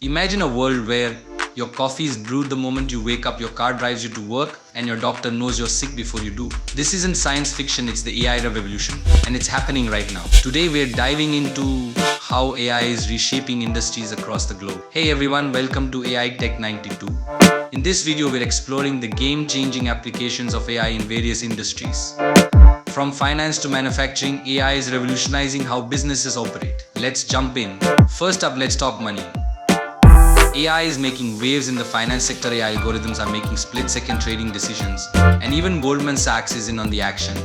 Imagine a world where your coffee is brewed the moment you wake up, your car drives you to work, and your doctor knows you're sick before you do. This isn't science fiction, it's the AI revolution, and it's happening right now. Today we're diving into how AI is reshaping industries across the globe. Hey everyone, welcome to AI Tech 92. In this video, we're exploring the game-changing applications of AI in various industries. From finance to manufacturing, AI is revolutionizing how businesses operate. Let's jump in. First up, let's talk money. AI is making waves in the finance sector. AI algorithms are making split-second trading decisions, and even Goldman Sachs is in on the action,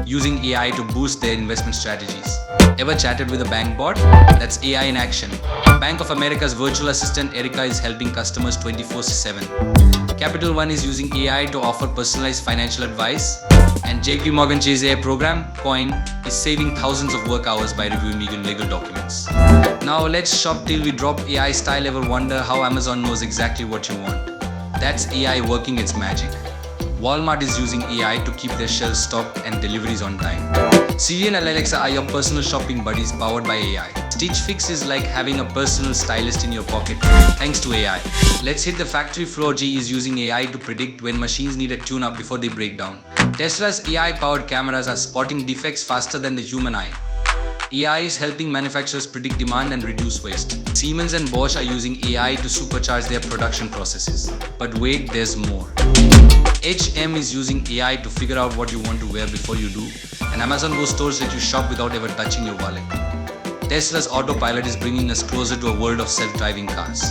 using AI to boost their investment strategies. Ever chatted with a bank bot? That's AI in action. Bank of America's virtual assistant Erica is helping customers 24/7. Capital One is using AI to offer personalized financial advice, and JP Morgan Chase AI program, Coin, is saving thousands of work hours by reviewing legal documents. Now let's shop till we drop AI style. Ever wonder how Amazon knows exactly what you want? That's AI working its magic. Walmart is using AI to keep their shelves stocked and deliveries on time. Siri and Alexa are your personal shopping buddies powered by AI. Stitch Fix is like having a personal stylist in your pocket thanks to AI. Let's hit the factory floor. G is using AI to predict when machines need a tune-up before they break down. Tesla's AI-powered cameras are spotting defects faster than the human eye. AI is helping manufacturers predict demand and reduce waste. Siemens and Bosch are using AI to supercharge their production processes. But wait, there's more. HM is using AI to figure out what you want to wear before you do, and Amazon Go stores let you shop without ever touching your wallet. Tesla's autopilot is bringing us closer to a world of self-driving cars.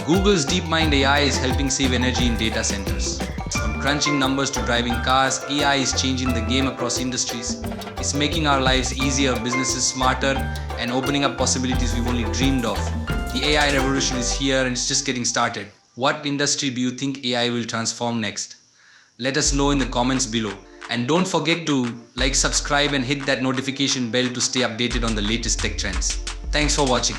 Google's DeepMind AI is helping save energy in data centers. From crunching numbers to driving cars, AI is changing the game across industries. It's making our lives easier, businesses smarter, and opening up possibilities we've only dreamed of. The AI revolution is here and it's just getting started. What industry do you think AI will transform next? Let us know in the comments below. And don't forget to like, subscribe, and hit that notification bell to stay updated on the latest tech trends. Thanks for watching.